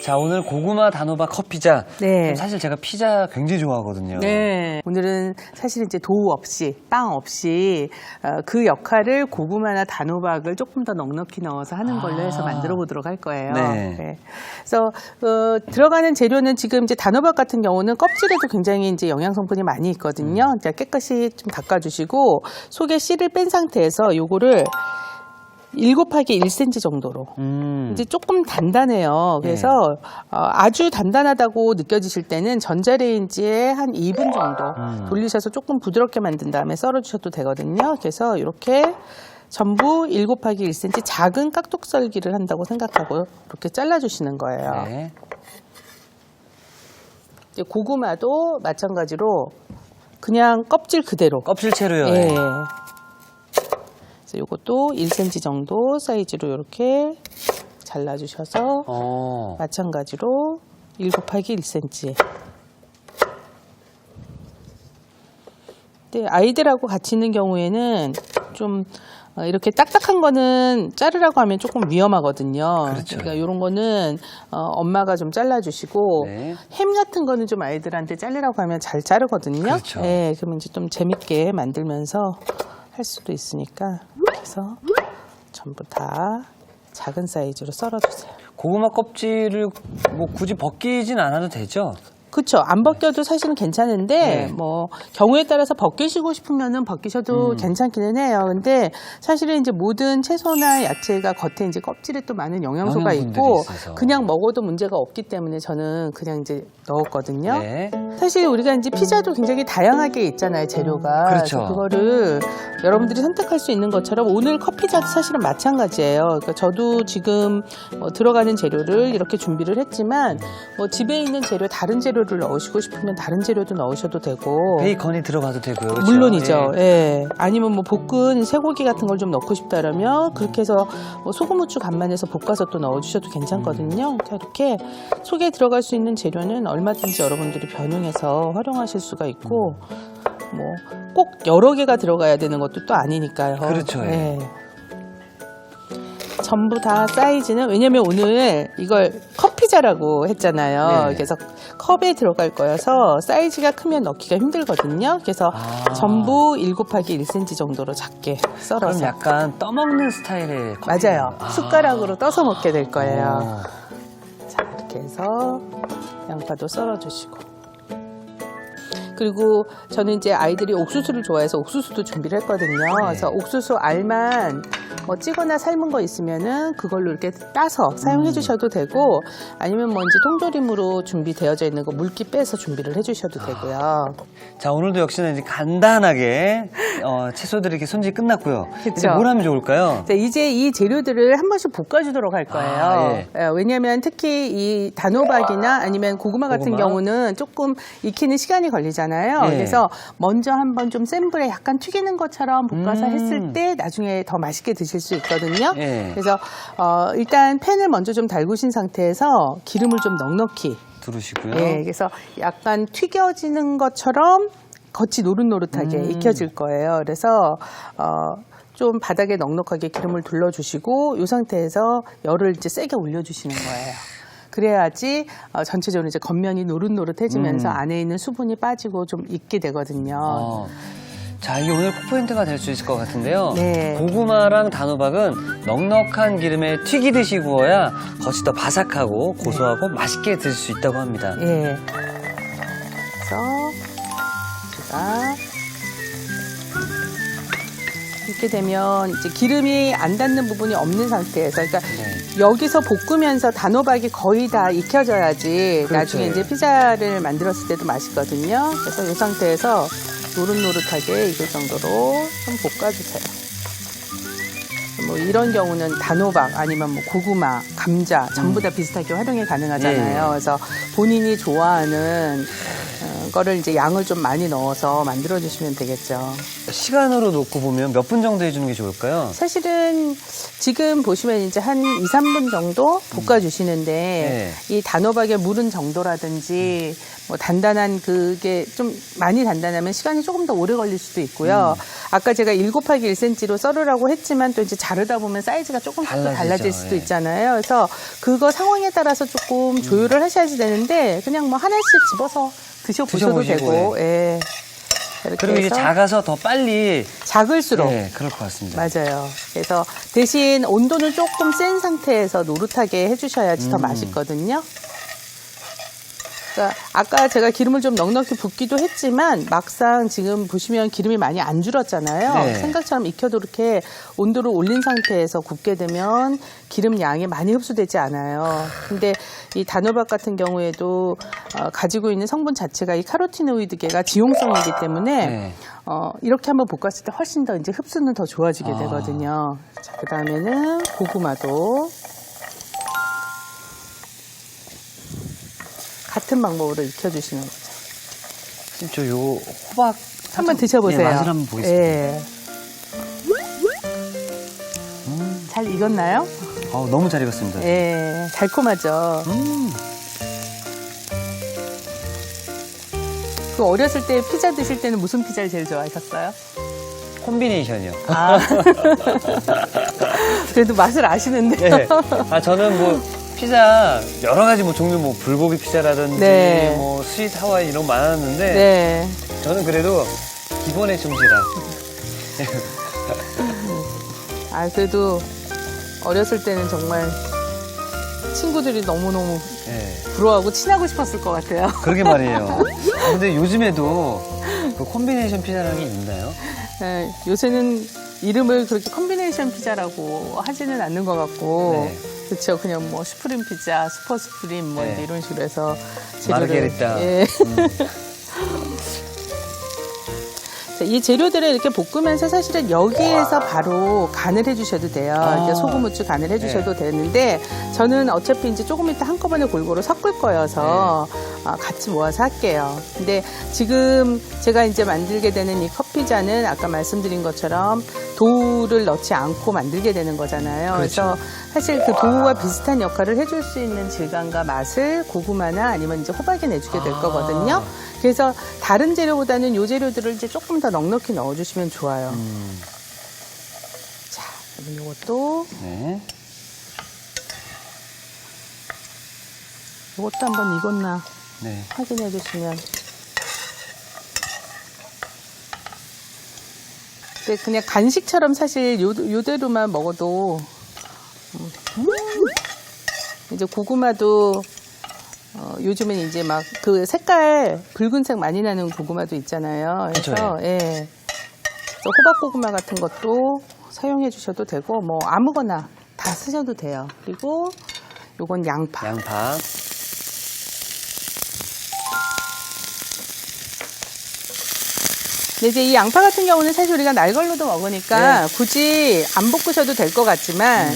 자, 오늘 고구마 단호박 컵피자. 네. 사실 제가 피자 굉장히 좋아하거든요. 네. 오늘은 사실 이제 도우 없이, 빵 없이 그 역할을 고구마나 단호박을 조금 더 넉넉히 넣어서 하는 걸로 해서 만들어 보도록 할 거예요. 네. 네. 그래서 들어가는 재료는 지금 이제 단호박 같은 경우는 껍질에도 굉장히 이제 영양 성분이 많이 있거든요. 이제 깨끗이 좀 닦아주시고 속에 씨를 뺀 상태에서 요거를 7곱하기 1cm 정도로. 이제 조금 단단해요. 그래서 아주 단단하다고 느껴지실 때는 전자레인지에 한 2분 정도 돌리셔서 조금 부드럽게 만든 다음에 썰어주셔도 되거든요. 그래서 이렇게 전부 7곱하기 1cm 작은 깍둑 썰기를 한다고 생각하고 이렇게 잘라주시는 거예요. 네. 이제 고구마도 마찬가지로 그냥 껍질 그대로. 껍질채로요. 예. 그래서 이것도 1cm 정도 사이즈로 이렇게 잘라주셔서 마찬가지로 7곱하기 1cm. 근데 아이들하고 같이 있는 경우에는 좀 이렇게 딱딱한 거는 자르라고 하면 조금 위험하거든요. 그렇죠. 그러니까 이런 거는 엄마가 좀 잘라주시고 네. 햄 같은 거는 좀 아이들한테 자르라고 하면 잘 자르거든요. 그렇죠. 네, 그러면 이제 좀 재밌게 만들면서 할 수도 있으니까 그래서 전부 다 작은 사이즈로 썰어주세요. 고구마 껍질을 뭐 굳이 벗기진 않아도 되죠? 그렇죠. 안 벗겨도 사실은 괜찮은데 네. 뭐 경우에 따라서 벗기시고 싶으면은 벗기셔도 괜찮기는 해요. 근데 사실은 이제 모든 채소나 야채가 겉에 이제 껍질에 또 많은 영양소가 영양분들이 있고 있어서. 그냥 먹어도 문제가 없기 때문에 저는 그냥 이제 넣었거든요. 네. 사실 우리가 이제 피자도 굉장히 다양하게 있잖아요, 재료가. 그렇죠. 그래서 그거를 여러분들이 선택할 수 있는 것처럼 오늘 커피자도 사실은 마찬가지예요. 그러니까 저도 지금 들어가는 재료를 이렇게 준비를 했지만 집에 있는 재료, 다른 재료를 넣으시고 싶으면 다른 재료도 넣으셔도 되고. 베이컨이 들어가도 되고요. 그렇죠? 물론이죠. 예. 아니면 뭐 볶은 쇠고기 같은 걸 좀 넣고 싶다라면 그렇게 해서 소금, 후추 간만해서 볶아서 또 넣어주셔도 괜찮거든요. 그러니까 이렇게 속에 들어갈 수 있는 재료는 얼마든지 여러분들이 변형해서 활용하실 수가 있고 뭐 꼭 여러 개가 들어가야 되는 것도 또 아니니까요. 그렇죠. 예. 전부 다 사이즈는 왜냐면 오늘 이걸 컵피자라고 했잖아요. 네. 그래서 컵에 들어갈 거여서 사이즈가 크면 넣기가 힘들거든요. 그래서 전부 7곱하기 1cm 정도로 작게 그럼 썰어서. 약간 떠먹는 스타일의 커피. 맞아요. 숟가락으로 떠서 먹게 될 거예요. 자, 이렇게 해서 양파도 썰어주시고. 그리고 저는 이제 아이들이 옥수수를 좋아해서 옥수수도 준비를 했거든요. 그래서 옥수수 알만 뭐 찌거나 삶은 거 있으면은 그걸로 이렇게 따서 사용해 주셔도 되고 아니면 뭐 이제 통조림으로 준비되어져 있는 거 물기 빼서 준비를 해 주셔도 되고요. 자, 오늘도 역시나 이제 간단하게 채소들이 이렇게 손질이 끝났고요. 이제 그쵸. 뭘 하면 좋을까요? 자, 이제 이 재료들을 한 번씩 볶아주도록 할 거예요. 예. 왜냐하면 특히 이 단호박이나 아니면 고구마 같은 고구마? 경우는 조금 익히는 시간이 걸리잖아요. 예. 그래서 먼저 한번 좀 센 불에 약간 튀기는 것처럼 볶아서 했을 때 나중에 더 맛있게 드실 수 있거든요. 예. 그래서 일단 팬을 먼저 좀 달구신 상태에서 기름을 좀 넉넉히. 두르시고요. 예, 그래서 약간 튀겨지는 것처럼 겉이 노릇노릇하게 익혀질 거예요. 그래서 좀 바닥에 넉넉하게 기름을 둘러주시고 이 상태에서 열을 이제 세게 올려주시는 거예요. 그래야지 전체적으로 이제 겉면이 노릇노릇해지면서 안에 있는 수분이 빠지고 좀 익게 되거든요. 자, 이게 오늘 포인트가 될 수 있을 것 같은데요. 네. 고구마랑 단호박은 넉넉한 기름에 튀기듯이 구워야 겉이 더 바삭하고 고소하고 맛있게 드실 수 있다고 합니다. 예. 그래서 제가 이렇게 되면 이제 기름이 안 닿는 부분이 없는 상태에서 그러니까 여기서 볶으면서 단호박이 거의 다 익혀져야지 그렇죠. 나중에 이제 피자를 만들었을 때도 맛있거든요. 그래서 이 상태에서 노릇노릇하게 익을 정도로 좀 볶아주세요. 뭐 이런 경우는 단호박 아니면 뭐 고구마, 감자 전부 다 비슷하게 활용이 가능하잖아요. 예. 그래서 본인이 좋아하는 거를 이제 양을 좀 많이 넣어서 만들어 주시면 되겠죠. 시간으로 놓고 보면 몇 분 정도 해주는 게 좋을까요? 사실은 지금 보시면 이제 한 2, 3분 정도 볶아 주시는데 이 단호박의 무른 정도라든지 뭐 단단한 그게 좀 많이 단단하면 시간이 조금 더 오래 걸릴 수도 있고요. 아까 제가 1 곱하기 1cm로 썰으라고 했지만 또 이제 자르다 보면 사이즈가 조금씩 또 달라질 수도 예. 있잖아요. 그래서 그거 상황에 따라서 조금 조율을 하셔야지 되는데 그냥 뭐 하나씩 집어서 드셔보셔도 드셔보시고, 되고. 예. 이렇게 그리고 이게 해서 작아서 더 빨리 작을수록 네, 그럴 것 같습니다. 맞아요. 그래서 대신 온도는 조금 센 상태에서 노릇하게 해주셔야지 더 맛있거든요. 그러니까 아까 제가 기름을 좀 넉넉히 붓기도 했지만 막상 지금 보시면 기름이 많이 안 줄었잖아요. 네. 생각처럼 익혀도 이렇게 온도를 올린 상태에서 굽게 되면 기름 양이 많이 흡수되지 않아요. 근데 이 단호박 같은 경우에도 가지고 있는 성분 자체가 이 카로티노이드계가 지용성이기 때문에 네. 이렇게 한번 볶았을 때 훨씬 더 이제 흡수는 더 좋아지게 되거든요. 자, 그 다음에는 고구마도 같은 방법으로 익혀주시는 거죠. 지금 저 요 호박 한번 드셔보세요. 예, 맛을 한번 보겠습니다. 예. 잘 익었나요? 너무 잘 익었습니다. 예, 달콤하죠. 그 어렸을 때 피자 드실 때는 무슨 피자를 제일 좋아하셨어요? 콤비네이션이요. 아. 그래도 맛을 아시는데. 네. 저는 뭐 피자 여러 가지 뭐 종류 뭐 불고기 피자라든지 네. 뭐 스윗 하와이 이런 거 많았는데 네. 저는 그래도 기본에 충실한. 그래도 어렸을 때는 정말 친구들이 너무너무 네. 부러워하고 친하고 싶었을 것 같아요. 그러게 말이에요. 근데 요즘에도 그 콤비네이션 피자라는 게 있나요? 네, 요새는 이름을 그렇게 콤비네이션 피자라고 하지는 않는 것 같고, 네. 그렇죠. 그냥 뭐 슈프림 피자, 슈퍼 슈프림 뭐 네. 이런 식으로 해서 재료를 마르게리따. 예. 자, 이 재료들을 이렇게 볶으면서 사실은 여기에서 바로 간을 해주셔도 돼요. 이렇게 소금, 후추 간을 해주셔도 되는데 저는 어차피 이제 조금 이따 한꺼번에 골고루 섞을 거여서 같이 모아서 할게요. 근데 지금 제가 이제 만들게 되는 이 컵피자는 아까 말씀드린 것처럼 도우를 넣지 않고 만들게 되는 거잖아요. 그래서 사실 그 도우와 비슷한 역할을 해줄 수 있는 질감과 맛을 고구마나 아니면 이제 호박에 내주게 될 거거든요. 그래서 다른 재료보다는 이 재료들을 이제 조금 더 넉넉히 넣어주시면 좋아요. 자, 그럼 이것도 네. 이것도 한번 익었나 네. 확인해 주시면. 근데 그냥 간식처럼 사실 요대로만 먹어도 이제 고구마도 요즘은 이제 막 그 색깔 붉은색 많이 나는 고구마도 있잖아요. 그래서 그쵸, 예. 그래서 호박 고구마 같은 것도 사용해 주셔도 되고 뭐 아무거나 다 쓰셔도 돼요. 그리고 요건 양파. 양파. 근데 이제 이 양파 같은 경우는 사실 우리가 날 걸로도 먹으니까 굳이 안 볶으셔도 될 것 같지만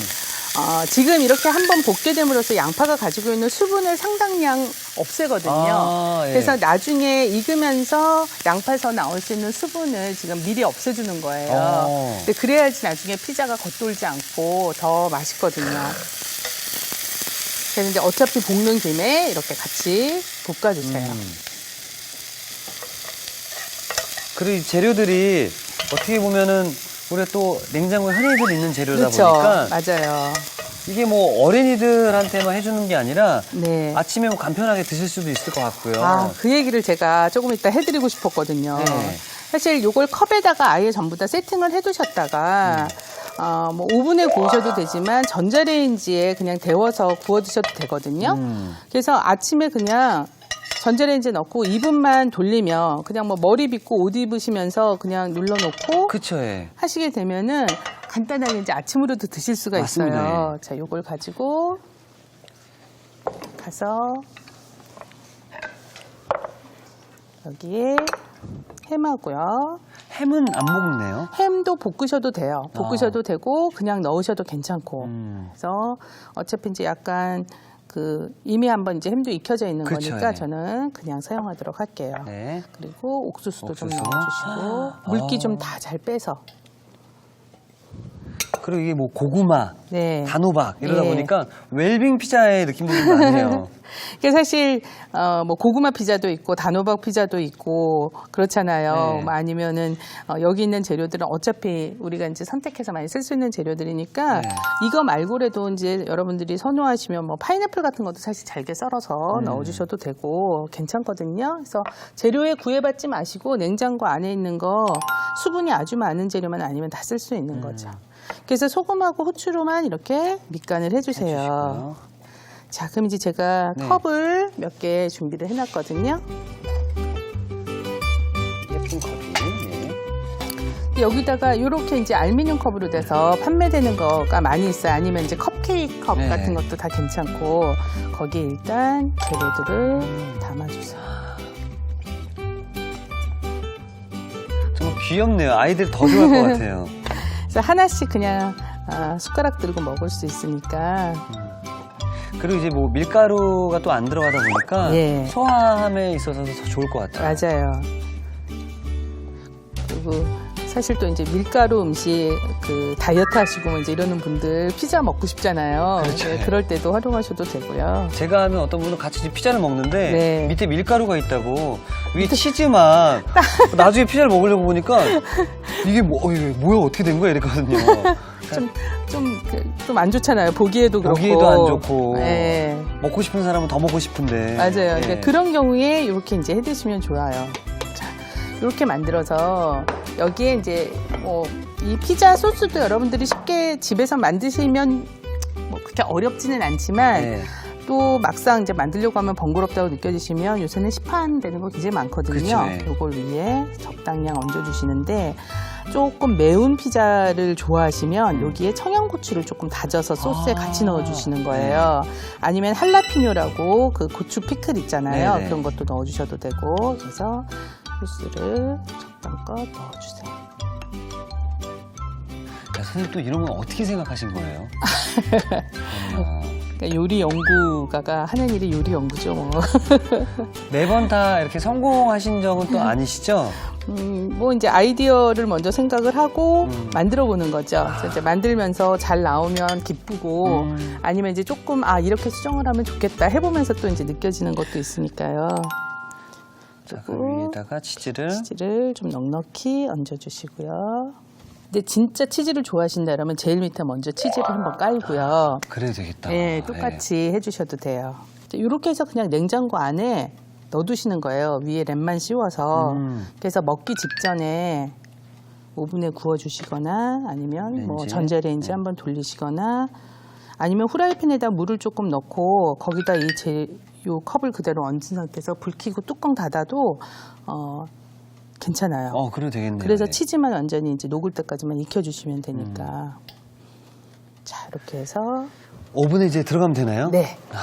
지금 이렇게 한번 볶게 됨으로써 양파가 가지고 있는 수분을 상당량 없애거든요. 예. 그래서 나중에 익으면서 양파에서 나올 수 있는 수분을 지금 미리 없애주는 거예요. 근데 그래야지 나중에 피자가 겉돌지 않고 더 맛있거든요. 그래서 이제 어차피 볶는 김에 이렇게 같이 볶아주세요. 그리고 이 재료들이 어떻게 보면은 우리가 또 냉장고에 흔히들 있는 재료다 그렇죠. 보니까 맞아요. 이게 뭐 어린이들한테만 해주는 게 아니라 네. 아침에 뭐 간편하게 드실 수도 있을 것 같고요. 그 얘기를 제가 조금 이따 해드리고 싶었거든요. 네. 사실 요걸 컵에다가 아예 전부 다 세팅을 해두셨다가 뭐 오븐에 구우셔도 되지만 전자레인지에 그냥 데워서 구워 드셔도 되거든요. 그래서 아침에 그냥 전자레인지에 넣고 2분만 돌리면 그냥 뭐 머리 빗고 옷 입으시면서 그냥 눌러놓고 그쵸, 예. 하시게 되면은 간단하게 이제 아침으로도 드실 수가 맞습니다, 있어요. 자, 요걸 가지고 가서 여기에 햄하고요. 햄은 안 먹네요. 햄도 볶으셔도 돼요. 볶으셔도 되고 그냥 넣으셔도 괜찮고. 음. 그래서 어차피 이제 약간 이미 한번 이제 햄도 익혀져 있는 그쵸, 거니까 네. 저는 그냥 사용하도록 할게요. 네. 그리고 옥수수도 좀 옥수수. 넣어주시고 물기 좀 다 잘 빼서. 그리고 이게 뭐 고구마, 네. 단호박 이러다 예. 보니까 웰빙 피자의 느낌도 좀 나네요. 이게 사실 뭐 고구마 피자도 있고 단호박 피자도 있고 그렇잖아요. 네. 뭐 아니면은 여기 있는 재료들은 어차피 우리가 이제 선택해서 많이 쓸 수 있는 재료들이니까 네. 이거 말고라도 이제 여러분들이 선호하시면 뭐 파인애플 같은 것도 사실 잘게 썰어서 넣어주셔도 되고 괜찮거든요. 그래서 재료에 구애받지 마시고 냉장고 안에 있는 거 수분이 아주 많은 재료만 아니면 다 쓸 수 있는 거죠. 그래서 소금하고 후추로만 이렇게 밑간을 해주세요. 해주시고요. 자, 그럼 이제 제가 네. 컵을 몇 개 준비를 해놨거든요. 예쁜 컵이. 네. 여기다가 이렇게 이제 알루미늄 컵으로 돼서 판매되는 거가 많이 있어요. 아니면 이제 컵케이크 컵 네. 같은 것도 다 괜찮고 거기에 일단 재료들을 담아주세요. 정말 귀엽네요. 아이들이 더 좋아할 것 같아요. 그래서 하나씩 그냥 숟가락 들고 먹을 수 있으니까 그리고 이제 뭐 밀가루가 또 안 들어가다 보니까 예. 소화함에 있어서 더 좋을 것 같아요. 맞아요. 그리고 사실 또 이제 밀가루 음식 다이어트 하시고 뭐 이제 이러는 분들 피자 먹고 싶잖아요. 그렇죠. 네, 그럴 때도 활용하셔도 되고요. 제가 하면 어떤 분은 같이 이제 피자를 먹는데 네. 밑에 밀가루가 있다고 위에 치즈만 나중에 피자를 먹으려고 보니까 이게 뭐야 어떻게 된 거야 이랬거든요. 좀 안 좋잖아요. 보기에도 그렇고. 보기에도 안 좋고 네. 먹고 싶은 사람은 더 먹고 싶은데. 맞아요. 예. 그러니까 그런 경우에 이렇게 이제 해 드시면 좋아요. 자, 이렇게 만들어서 여기에 이제 이 피자 소스도 여러분들이 쉽게 집에서 만드시면 뭐 그렇게 어렵지는 않지만 네. 또 막상 이제 만들려고 하면 번거롭다고 느껴지시면 요새는 시판 되는 거 굉장히 많거든요. 그쵸, 네. 요걸 위에 적당량 얹어주시는데 조금 매운 피자를 좋아하시면 여기에 청양고추를 조금 다져서 소스에 같이 넣어주시는 거예요. 아니면 할라피뇨라고 그 고추 피클 있잖아요. 네네. 그런 것도 넣어주셔도 되고 그래서 소스를 적당껏 넣어주세요. 야, 선생님 또 이런 건 어떻게 생각하신 거예요? 그러니까 요리 연구가가 하는 일이 요리 연구죠. 뭐. 매번 다 이렇게 성공하신 적은 또 아니시죠? 뭐 이제 아이디어를 먼저 생각을 하고 만들어 보는 거죠. 그래서 이제 만들면서 잘 나오면 기쁘고 아니면 이제 조금 이렇게 수정을 하면 좋겠다 해보면서 또 이제 느껴지는 것도 있으니까요. 자, 그 그리고 위에다가 치즈를 좀 넉넉히 얹어주시고요. 근데 진짜 치즈를 좋아하신다면 제일 밑에 먼저 치즈를 한번 깔고요. 그래도 되겠다. 네, 똑같이 해주셔도 돼요. 이렇게 해서 그냥 냉장고 안에 넣어두시는 거예요. 위에 랩만 씌워서. 그래서 먹기 직전에 오븐에 구워주시거나 아니면 뭐 렌지. 전자레인지 네. 한번 돌리시거나 아니면 후라이팬에다 물을 조금 넣고 거기다 요 컵을 그대로 얹은 상태에서 불 켜고 뚜껑 닫아도 괜찮아요. 그래도 되겠네요. 그래서 네. 치즈만 완전히 이제 녹을 때까지만 익혀주시면 되니까. 자, 이렇게 해서. 오븐에 이제 들어가면 되나요? 네. 자.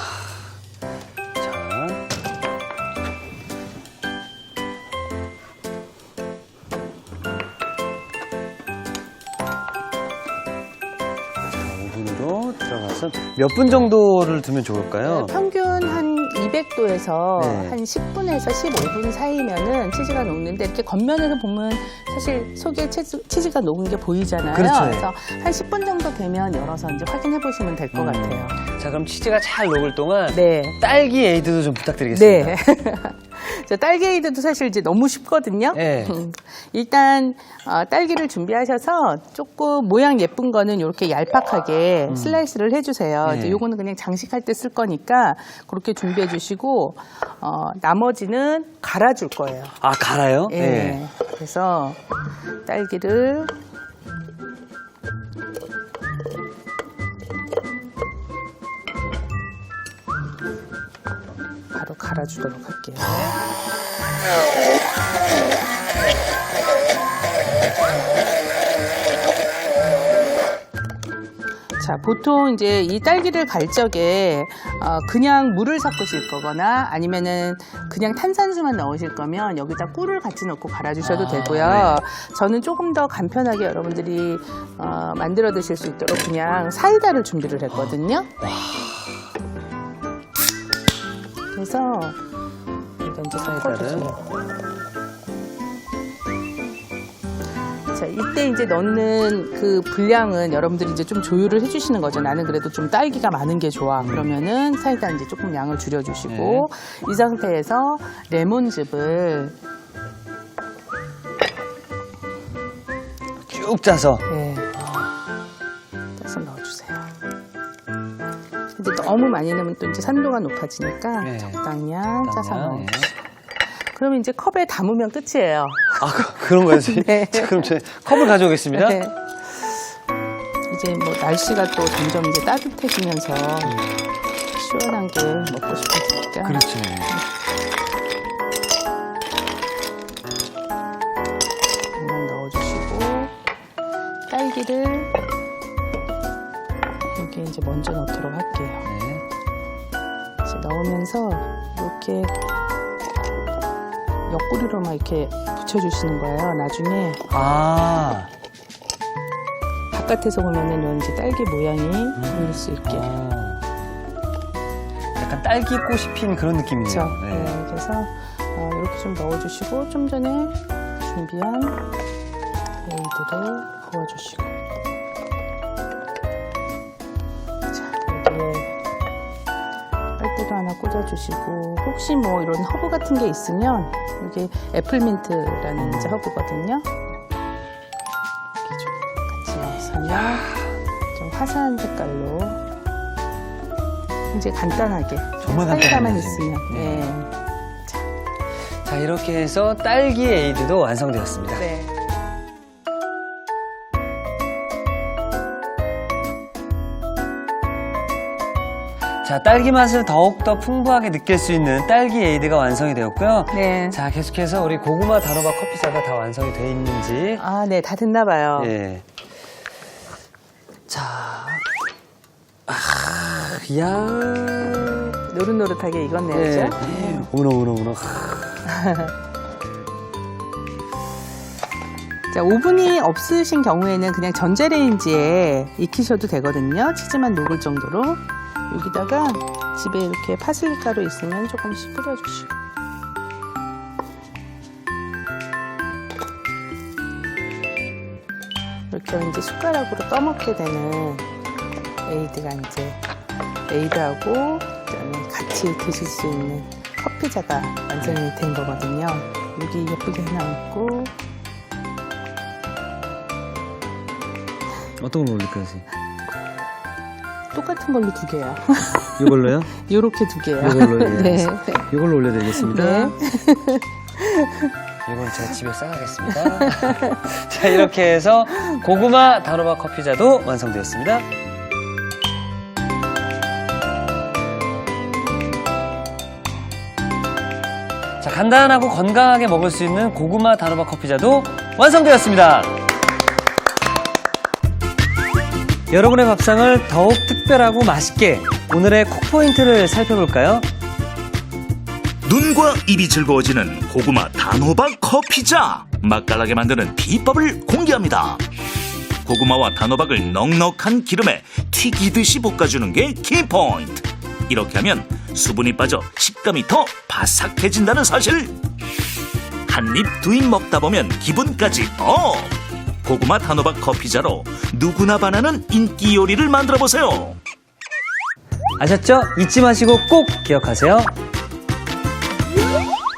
오븐으로 들어가서 몇 분 정도를 두면 좋을까요? 평균 한 200도에서 네. 한 10분에서 15분 사이면은 치즈가 녹는데 이렇게 겉면에서 보면 사실 속에 치즈가 녹은 게 보이잖아요. 그렇죠. 그래서 한 10분 정도 되면 열어서 이제 확인해 보시면 될 것 같아요. 자, 그럼 치즈가 잘 녹을 동안 네. 딸기 에이드도 좀 부탁드리겠습니다. 네. 자, 딸기 에이드도 사실 이제 너무 쉽거든요. 네. 일단 딸기를 준비하셔서 조금 모양 예쁜 거는 이렇게 얄팍하게 슬라이스를 해주세요. 네. 이제 요거는 그냥 장식할 때 쓸 거니까 그렇게 준비해 주시고 나머지는 갈아줄 거예요. 아, 갈아요? 예. 네. 그래서 딸기를 바로 갈아주도록 할게요. 자, 보통 이제 이 딸기를 갈 적에 그냥 물을 섞으실 거거나 아니면은 그냥 탄산수만 넣으실 거면 여기다 꿀을 같이 넣고 갈아주셔도 되고요. 저는 조금 더 간편하게 여러분들이 만들어 드실 수 있도록 그냥 사이다를 준비를 했거든요. 그래서 여기다 이제 섞어주세요. 자, 이때 이제 넣는 그 분량은 여러분들이 이제 좀 조율을 해주시는 거죠. 나는 그래도 좀 딸기가 많은 게 좋아. 그러면은 사이다 이제 조금 양을 줄여주시고, 이 상태에서 레몬즙을 쭉 짜서. 네, 짜서 넣어주세요. 이제 너무 많이 넣으면 또 이제 산도가 높아지니까 네. 적당량 짜서 적당량, 넣어주시고. 그러면 이제 컵에 담으면 끝이에요. 아, 그런 거예요, 선생님? 네. 자, 그럼 제 컵을 가져오겠습니다. 네. 이제 뭐 날씨가 또 점점 이제 따뜻해지면서 시원한 게 먹고 싶어지니까. 그렇죠. 그냥 넣어주시고, 딸기를 여기에 이제 먼저 넣도록 할게요. 네. 이제 넣으면서 이렇게 옆구리로만 이렇게 붙여주시는 거예요. 나중에 아. 바깥에서 보면은 이런 이제 딸기 모양이 보일 수 있게. 약간 딸기꽃이 핀 그런 느낌이네요. 그렇죠. 네. 네, 그래서 이렇게 좀 넣어주시고 좀 전에 준비한 에이드를 부어주시고, 자, 여기에 빨대도 하나 꽂아주시고, 혹시 뭐 이런 허브 같은 게 있으면 이게 애플민트라는 이제 허브거든요. 이렇게 좀 같이 넣어서면 좀 화사한 색깔로 이제 간단하게 정말 사이다만 간단하네요. 있으면 네. 네. 자, 이렇게 해서 딸기 에이드도 완성되었습니다. 네. 자, 딸기 맛을 더욱더 풍부하게 느낄 수 있는 딸기 에이드가 완성이 되었고요. 네. 자, 계속해서 우리 고구마 단호박 커피차가 다 완성이 되어 있는지. 아, 네, 다 됐나 봐요. 예. 자. 아, 이야. 노릇노릇하게 익었네요, 네. 그죠? 어머나. 자, 오븐이 없으신 경우에는 그냥 전자레인지에 익히셔도 되거든요. 치즈만 녹을 정도로. 여기다가 집에 이렇게 파슬리 가루 있으면 조금씩 뿌려주시고. 이렇게 이제 숟가락으로 떠먹게 되는 에이드가 이제 에이드하고 그다음에 같이 드실 수 있는 커피자가 완성이 된 거거든요. 여기 예쁘게 하나 얹고, 어떤 걸 올릴까요, 선생님? 똑같은 걸로 두 개요. 이걸로요? 요렇게 두 개요. 이걸로, 예. 네. 이걸로 올려드리겠습니다. 네. 이걸 제가 집에 싸가겠습니다. 자, 이렇게 해서 고구마 단호박 커피자도 완성되었습니다. 자, 간단하고 건강하게 먹을 수 있는 고구마 단호박 커피자도 완성되었습니다. 여러분의 밥상을 더욱 특별하고 맛있게 오늘의 콕포인트를 살펴볼까요? 눈과 입이 즐거워지는 고구마 단호박 커피자. 맛깔나게 만드는 비법을 공개합니다. 고구마와 단호박을 넉넉한 기름에 튀기듯이 볶아주는 게 키포인트. 이렇게 하면 수분이 빠져 식감이 더 바삭해진다는 사실. 한 입 두 입 먹다 보면 기분까지 업. 고구마 단호박 커피자로 누구나 반하는 인기 요리를 만들어 보세요. 아셨죠? 잊지 마시고 꼭 기억하세요.